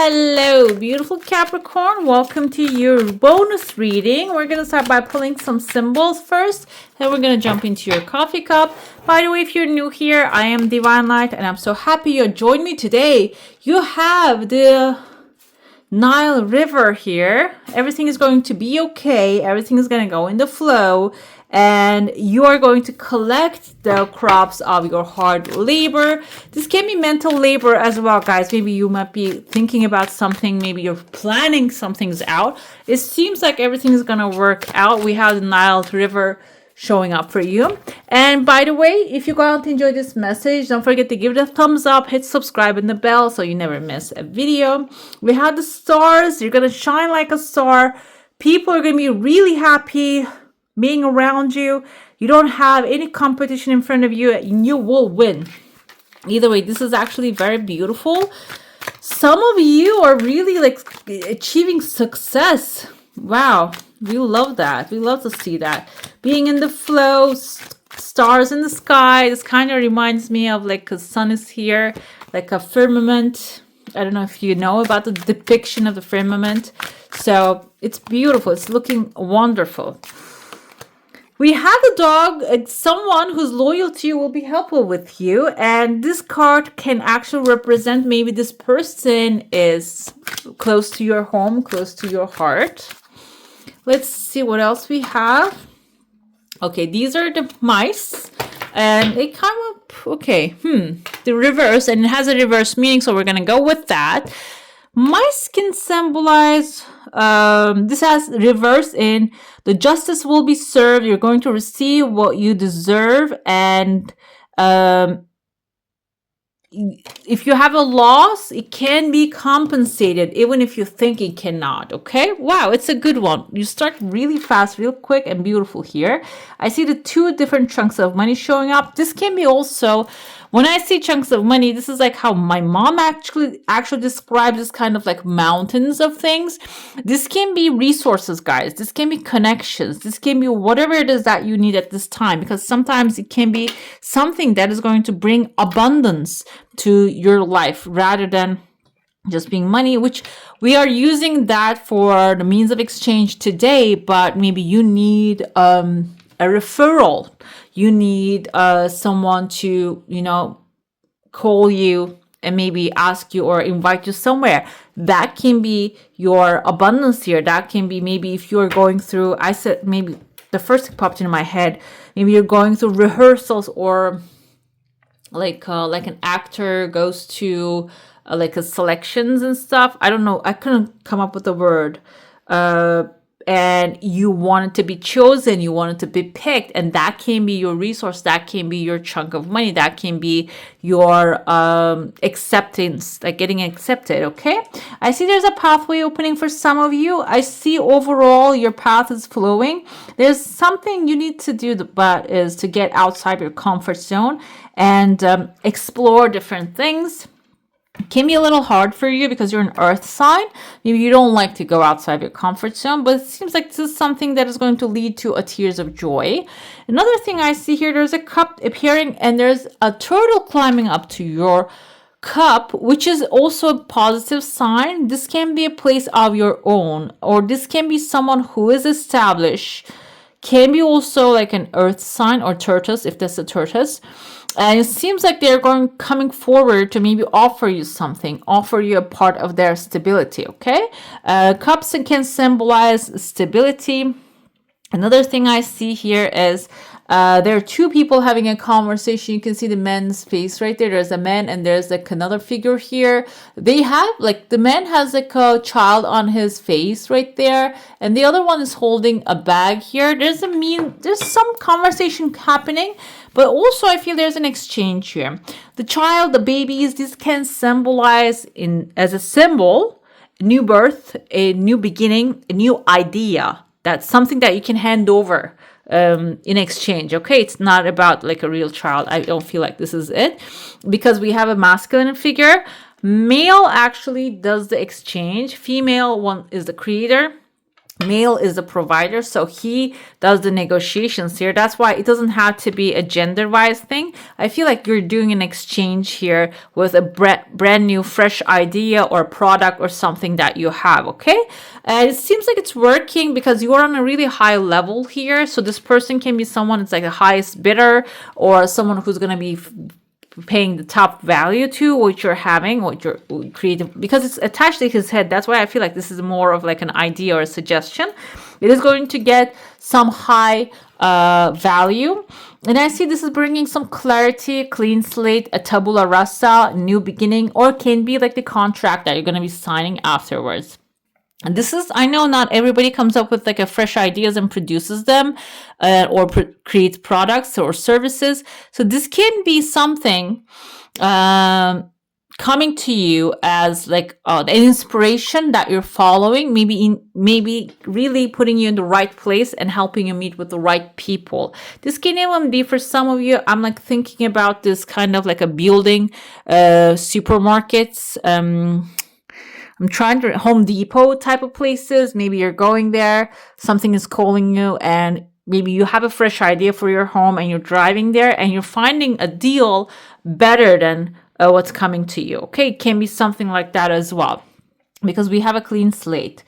Hello, beautiful Capricorn. Welcome to your bonus reading. We're going to start by pulling some symbols first, then we're going to jump into your coffee cup. By the way, if you're new here, I am Divine Light, and I'm so happy you joined me today. You have the Nile River here. Everything is going to be okay. Everything is going to go in the flow. And you are going to collect the crops of your hard labor. This can be mental labor as well, guys. Maybe you might be thinking about something. Maybe you're planning some things out. It seems like everything is going to work out. We have the Nile River showing up for you. And by the way, if you go out and enjoy this message, don't forget to give it a thumbs up, hit subscribe and the bell so you never miss a video. We have the stars. You're going to shine like a star. People are going to be really happy being around you. You don't have any competition in front of you, and you will win. Either way, this is actually very beautiful. Some of you are really like achieving success. Wow, we love that. We love to see that. Being in the flow, stars in the sky. This kind of reminds me of like the sun is here, like a firmament. I don't know if you know about the depiction of the firmament. So it's beautiful. It's looking wonderful. We have a dog, someone who's loyal to you will be helpful with you. And this card can actually represent maybe this person is close to your home, close to your heart. Let's see what else we have. Okay, these are the mice. And it come up, okay, the reverse. And it has a reverse meaning, so we're going to go with that. Mice can symbolize, this has reverse in the justice will be served. You're going to receive what you deserve. And if you have a loss, it can be compensated, even if you think it cannot. Okay. Wow. It's a good one. You start really fast, real quick and beautiful here. I see the two different chunks of money showing up. This can be also, when I see chunks of money, this is like how my mom actually describes this kind of like mountains of things. This can be resources, guys. This can be connections. This can be whatever it is that you need at this time, because sometimes it can be something that is going to bring abundance to your life rather than just being money, which we are using that for the means of exchange today. But maybe you need a referral. You need someone to, call you and maybe ask you or invite you somewhere. That can be your abundance here. That can be maybe if you're going through, I said maybe the first thing popped into my head, maybe you're going through rehearsals, or like an actor goes to like a selections and stuff. I don't know. I couldn't come up with the word. And you wanted to be chosen, you wanted to be picked, and that can be your resource, that can be your chunk of money, that can be your acceptance, like getting accepted. Okay, I see there's a pathway opening for some of you. I see overall your path is flowing. There's something you need to do, but is to get outside your comfort zone and explore different things. Can be a little hard for you because you're an earth sign. Maybe you don't like to go outside your comfort zone, but it seems like this is something that is going to lead to a tears of joy. Another thing I see here, there's a cup appearing and there's a turtle climbing up to your cup, which is also a positive sign. This can be a place of your own, or this can be someone who is established. Can be also like an earth sign or tortoise, if that's a tortoise. And it seems like they're coming forward to maybe offer you something, offer you a part of their stability, okay? Cups can symbolize stability. Another thing I see here is there are two people having a conversation. You can see the man's face right there. There's a man and there's like another figure here. They have like, the man has like a child on his face right there. And the other one is holding a bag here. There's some conversation happening. But also I feel there's an exchange here. The child, the babies, this can symbolize as a symbol, a new birth, a new beginning, a new idea. That's something that you can hand over in exchange. Okay, it's not about like a real child. I don't feel like this is it, because we have a masculine figure. Male actually does the exchange. Female one is the creator. Male is the provider, so he does the negotiations here. That's why it doesn't have to be a gender-wise thing. I feel like you're doing an exchange here with a brand new, fresh idea or product or something that you have, okay? And it seems like it's working because you are on a really high level here. So this person can be someone that's like the highest bidder or someone who's going to be paying the top value to what you're having, what you're creating, because it's attached to his head. That's why I feel like this is more of like an idea or a suggestion. It is going to get some high value. And I see this is bringing some clarity, clean slate, a tabula rasa, new beginning, or can be like the contract that you're going to be signing afterwards. And this is, I know not everybody comes up with like a fresh ideas and produces them or creates products or services. So this can be something coming to you as like an inspiration that you're following, maybe really putting you in the right place and helping you meet with the right people. This can even be for some of you. I'm like thinking about this kind of like a building, supermarkets, I'm trying to Home Depot type of places. Maybe you're going there, something is calling you, and maybe you have a fresh idea for your home and you're driving there and you're finding a deal better than what's coming to you. Okay, it can be something like that as well because we have a clean slate.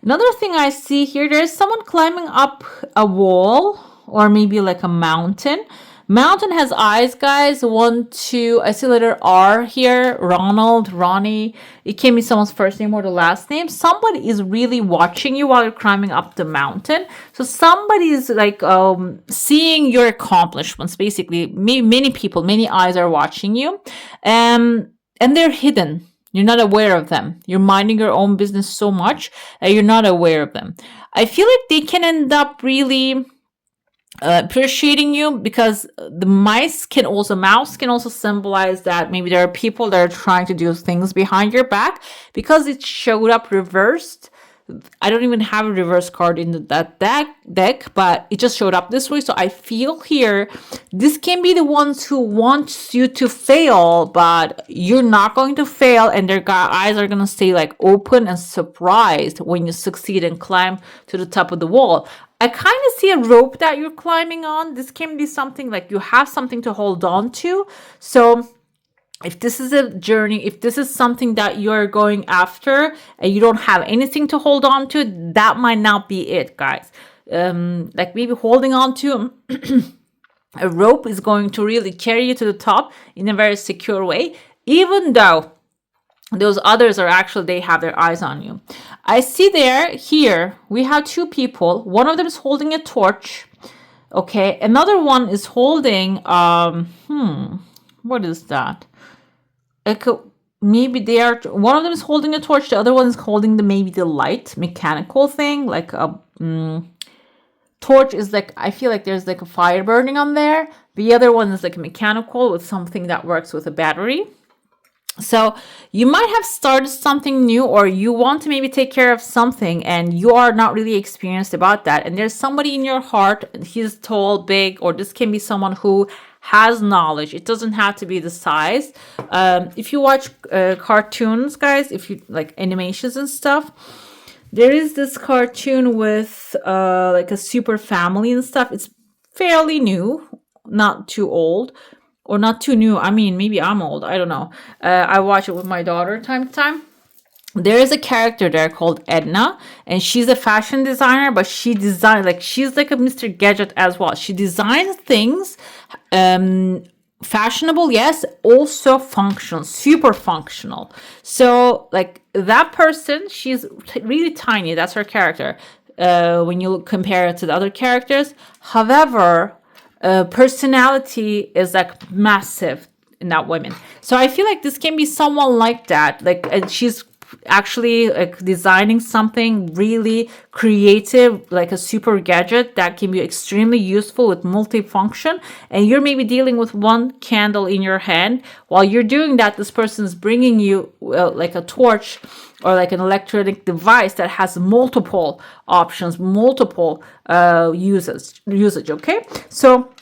Another thing I see here, there's someone climbing up a wall or maybe like a mountain. Mountain has eyes, guys. 1, 2. I see letter R here. Ronald, Ronnie. It can be someone's first name or the last name. Somebody is really watching you while you're climbing up the mountain. So somebody is like seeing your accomplishments. Basically, many people, many eyes are watching you, and they're hidden. You're not aware of them. You're minding your own business so much that you're not aware of them. I feel like they can end up really appreciating you because the mouse can also symbolize that maybe there are people that are trying to do things behind your back because it showed up reversed. I don't even have a reverse card in that deck, but it just showed up this way. So I feel here, this can be the ones who want you to fail, but you're not going to fail. And their eyes are going to stay like open and surprised when you succeed and climb to the top of the wall. I kind of see a rope that you're climbing on. This can be something like you have something to hold on to. So if this is a journey, if this is something that you're going after and you don't have anything to hold on to, that might not be it, guys. Like maybe holding on to a rope is going to really carry you to the top in a very secure way, even though those others are actually, they have their eyes on you. I see here, we have 2 people. One of them is holding a torch. Okay. Another one is holding, what is that? Maybe one of them is holding a torch. The other one is holding maybe the light, mechanical thing. Like a torch is like, I feel like there's like a fire burning on there. The other one is like a mechanical with something that works with a battery. So you might have started something new or you want to maybe take care of something and you are not really experienced about that. And there's somebody in your heart, he's tall, big, or this can be someone who has knowledge. It doesn't have to be the size. If you watch cartoons, guys, if you like animations and stuff, there is this cartoon with like a super family and stuff. It's fairly new, not too old. Or not too new. I mean, maybe I'm old. I don't know. I watch it with my daughter time to time. There is a character there called Edna, and she's a fashion designer, but she's like a Mr. Gadget as well. She designs things, fashionable, yes, also functional, super functional. So like that person, she's really tiny. That's her character. When you compare it to the other characters. However, personality is like massive in that woman. So I feel like this can be someone like that. Like, and she's actually like designing something really creative, like a super gadget that can be extremely useful with multifunction. And you're maybe dealing with one candle in your hand. While you're doing that, this person is bringing you like a torch or like an electronic device that has multiple options, multiple usage. Okay, so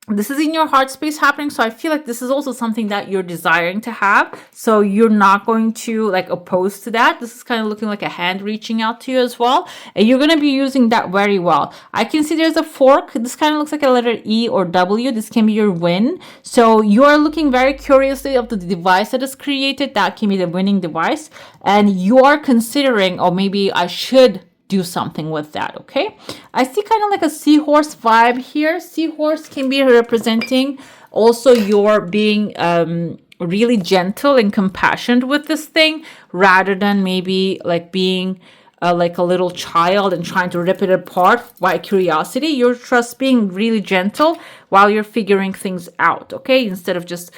this is in your heart space happening, so I feel like this is also something that you're desiring to have, so you're not going to like oppose to that. This is kind of looking like a hand reaching out to you as well, and you're going to be using that very well. I can see there's a fork. This kind of looks like a letter E or W. This can be your win, so you are looking very curiously of the device that is created. That can be the winning device, and you are considering, or maybe I should do something with that. Okay, I see kind of like a seahorse vibe here. Seahorse can be representing also your being really gentle and compassionate with this thing, rather than maybe like being like a little child and trying to rip it apart by curiosity. You're just being really gentle while you're figuring things out. Okay, instead of just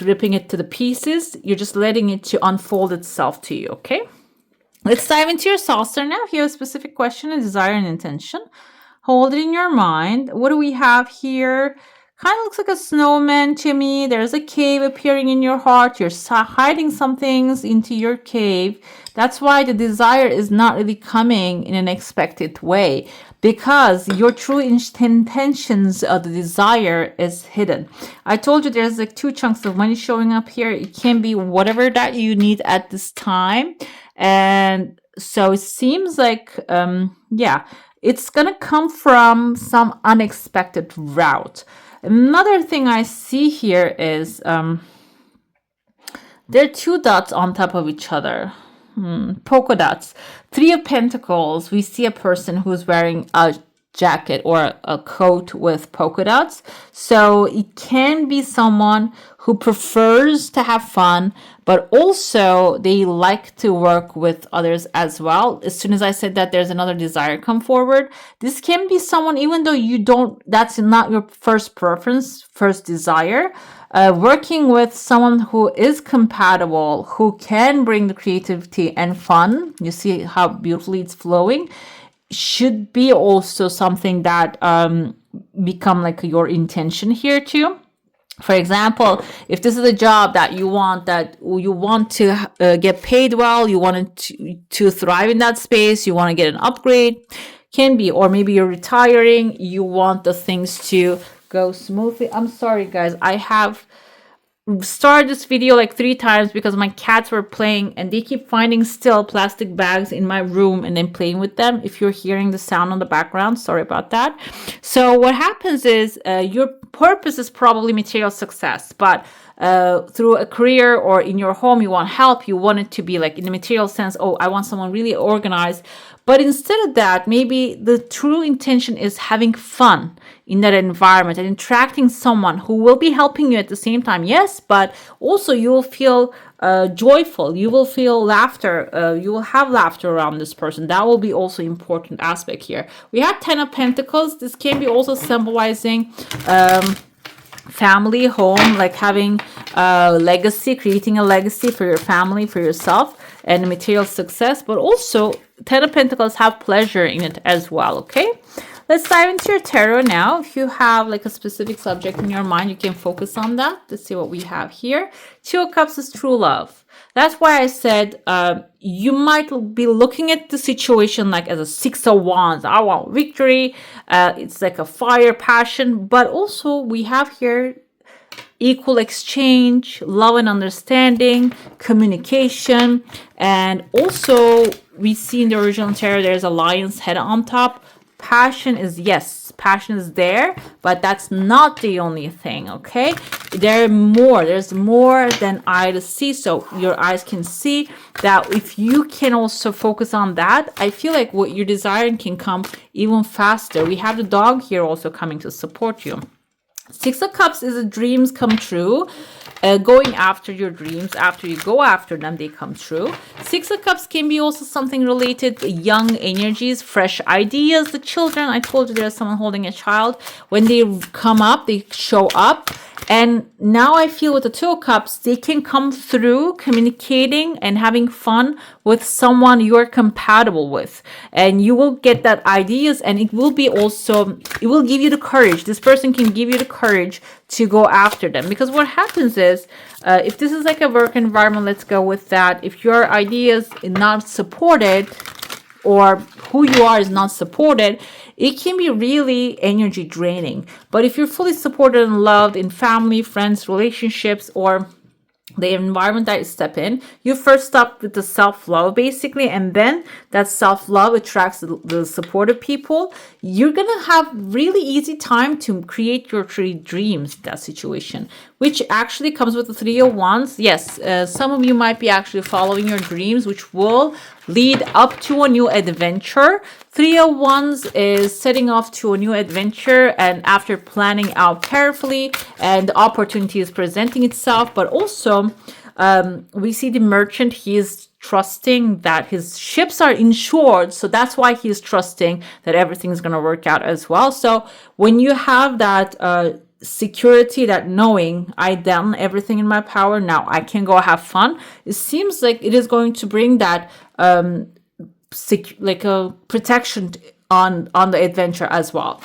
ripping it to the pieces, you're just letting it to unfold itself to you. Okay, let's dive into your saucer now. If you have a specific question, a desire, and intention, hold it in your mind. What do we have here? Kind of looks like a snowman to me. There's a cave appearing in your heart. You're hiding some things into your cave. That's why the desire is not really coming in an expected way, because your true intentions of the desire is hidden. I told you there's like 2 chunks of money showing up here. It can be whatever that you need at this time. And so it seems like, yeah, it's going to come from some unexpected route. Another thing I see here is there are 2 dots on top of each other. Polka dots. 3 of Pentacles. We see a person who's wearing a jacket or a coat with polka dots. So it can be someone who prefers to have fun, but also they like to work with others as well. As soon as I said that, there's another desire come forward. This can be someone, even though you don't, that's not your first preference, first desire. Working with someone who is compatible, who can bring the creativity and fun. You see how beautifully it's flowing. Should be also something that become like your intention here too. For example, if this is a job that you want to get paid well, you want to thrive in that space, you want to get an upgrade, can be, or maybe you're retiring, you want the things to go smoothly. I'm sorry guys, I have started this video like 3 times because my cats were playing and they keep finding still plastic bags in my room and then playing with them. If you're hearing the sound on the background, sorry about that. So what happens is your purpose is probably material success, but through a career or in your home, you want help, you want it to be like in the material sense, oh, I want someone really organized. But instead of that, maybe the true intention is having fun in that environment and interacting someone who will be helping you at the same time. Yes, but also you will feel joyful. You will feel laughter. You will have laughter around this person. That will be also important aspect here. We have 10 of Pentacles. This can be also symbolizing family, home, like having a legacy, creating a legacy for your family, for yourself, and material success. But also 10 of Pentacles have pleasure in it as well. Okay, let's dive into your tarot now. If you have like a specific subject in your mind, you can focus on that. Let's see what we have here. 2 of Cups is true love. That's why I said you might be looking at the situation like as a 6 of Wands. I want victory. It's like a fire, passion. But also we have here equal exchange, love and understanding, communication. And also we see in the original tarot there's a lion's head on top. Passion is, yes, passion is there, but that's not the only thing. Okay, there's more than eye to see, so your eyes can see that. If you can also focus on that, I feel like what you're desiring can come even faster. We have the dog here also coming to support you. 6 of Cups is a dreams come true. Going after your dreams, after you go after them, they come true. 6 of Cups can be also something related to young energies, fresh ideas. The children, I told you there's someone holding a child. When they come up, they show up. And now I feel with the 2 of Cups, they can come through communicating and having fun with someone you're compatible with. And you will get that ideas, and it will be also, it will give you the courage. This person can give you the courage to go after them. Because what happens is, if this is like a work environment, let's go with that. If your ideas are not supported, or who you are is not supported, it can be really energy draining. But if you're fully supported and loved in family, friends, relationships, or the environment that you step in, you first start with the self-love basically, and then that self-love attracts the supportive people. You're gonna have really easy time to create your three dreams, that situation, which actually comes with the Three of Wands. Yes, some of you might be actually following your dreams, which will lead up to a new adventure. Three of Wands is setting off to a new adventure, and after planning out carefully and the opportunity is presenting itself. But also we see the merchant, he is trusting that his ships are insured, so that's why he's trusting that everything's going to work out as well. So when you have that security, that knowing I've done everything in my power, now I can go have fun, it seems like it is going to bring that like a protection on the adventure as well.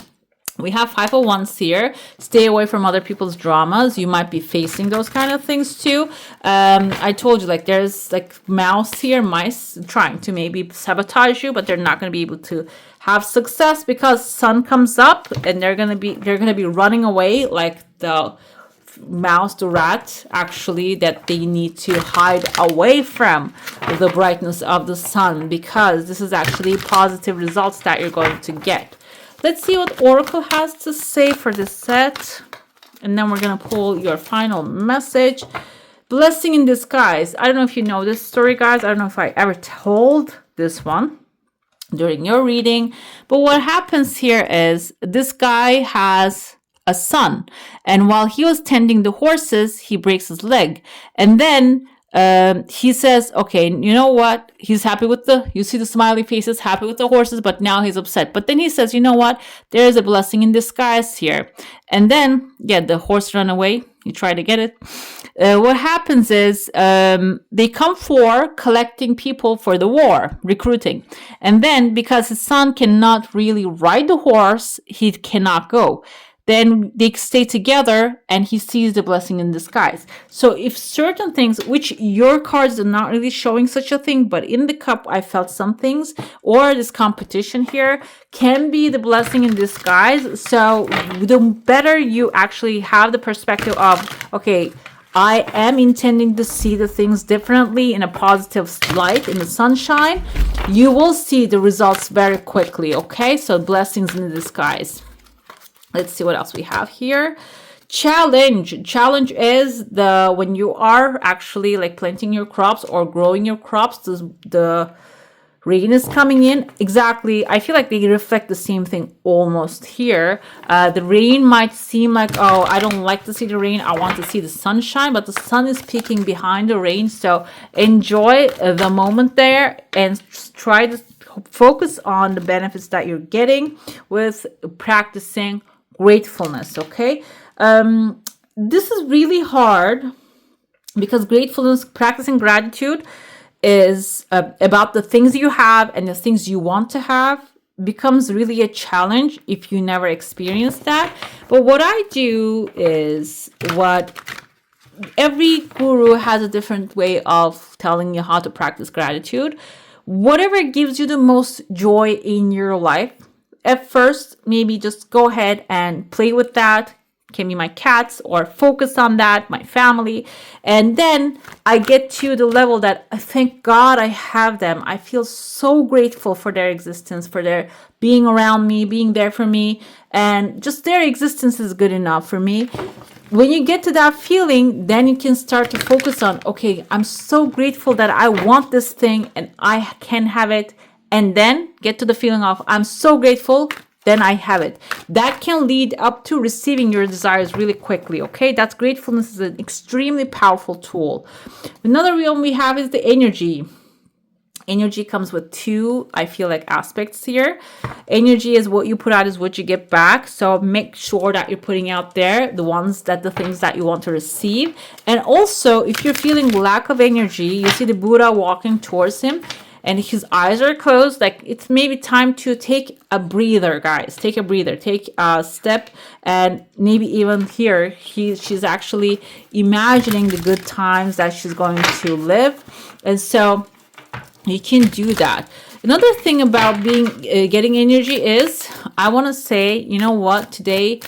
We have Five of Wands here. Stay away from other people's dramas. You might be facing those kind of things too. I told you, like, there's like mice trying to maybe sabotage you, but they're not going to be able to have success because sun comes up and they're gonna be running away like the mouse, the rat, actually, that they need to hide away from the brightness of the sun, because this is actually positive results that you're going to get. Let's see what Oracle has to say for this set. And then we're going to pull your final message. Blessing in disguise. I don't know if you know this story, guys. I don't know if I ever told this one during your reading. But what happens here is this guy has a son. And while he was tending the horses, he breaks his leg. And then he says, okay, you know what? He's happy with you see the smiley faces, happy with the horses, but now he's upset. But then he says, you know what? There is a blessing in disguise here. And then, yeah, the horse run away. You try to get it. What happens is they come for collecting people for the war, recruiting. And then because his son cannot really ride the horse, he cannot go. Then they stay together and he sees the blessing in disguise. So if certain things, which your cards are not really showing such a thing, but in the cup I felt some things, or this competition here can be the blessing in disguise. So the better you actually have the perspective of, okay, I am intending to see the things differently in a positive light, in the sunshine, you will see the results very quickly, okay? So blessings in disguise. Let's see what else we have here. Challenge. Challenge is when you are actually like planting your crops or growing your crops, the rain is coming in. Exactly. I feel like they reflect the same thing almost here. The rain might seem like, oh, I don't like to see the rain. I want to see the sunshine, but the sun is peeking behind the rain. So enjoy the moment there and try to focus on the benefits that you're getting with practicing gratefulness. Okay, this is really hard because gratefulness, practicing gratitude, is about the things you have, and the things you want to have becomes really a challenge if you never experience that. But what I do is, what every guru has a different way of telling you how to practice gratitude. Whatever gives you the most joy in your life, at first, maybe just go ahead and play with that. Can be my cats, or focus on that, my family. And then I get to the level that I thank God I have them. I feel so grateful for their existence, for their being around me, being there for me. And just their existence is good enough for me. When you get to that feeling, then you can start to focus on, okay, I'm so grateful that I want this thing and I can have it. And then get to the feeling of, I'm so grateful, then I have it. That can lead up to receiving your desires really quickly, okay? That's gratefulness is an extremely powerful tool. Another one we have is the energy. Energy comes with two, I feel like, aspects here. Energy is what you put out is what you get back. So make sure that you're putting out there the things that you want to receive. And also, if you're feeling lack of energy, you see the Buddha walking towards him, and his eyes are closed, like it's maybe time to take a breather, guys. Take a breather, take a step, and maybe even here, she's actually imagining the good times that she's going to live. And so you can do that. Another thing about being getting energy is, I want to say, you know what, today,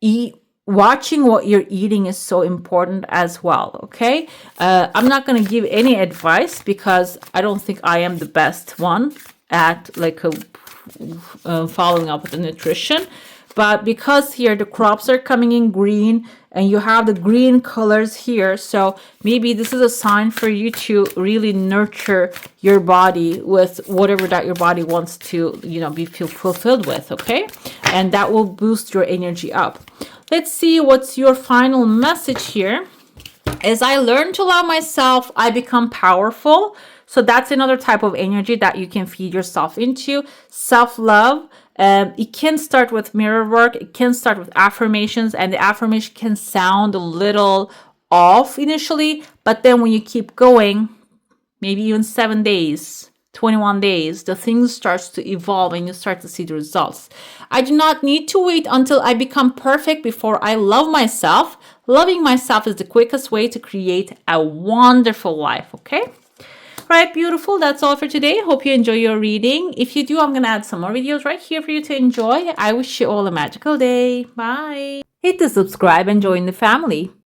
eat watching what you're eating is so important as well. Okay, I'm not going to give any advice because I don't think I am the best one at like following up with the nutrition. But because here the crops are coming in green and you have the green colors here, so maybe this is a sign for you to really nurture your body with whatever that your body wants to, be feel fulfilled with. Okay, and that will boost your energy up. Let's see what's your final message here. As I learn to love myself, I become powerful. So that's another type of energy that you can feed yourself into. Self-love. It can start with mirror work. It can start with affirmations, and the affirmation can sound a little off initially, but then when you keep going, maybe even 7 days, 21 days, the things starts to evolve and you start to see the results. I do not need to wait until I become perfect before I love myself. Loving myself is the quickest way to create a wonderful life, okay? All right, beautiful. That's all for today. Hope you enjoy your reading. If you do, I'm going to add some more videos right here for you to enjoy. I wish you all a magical day. Bye. Hit the subscribe and join the family.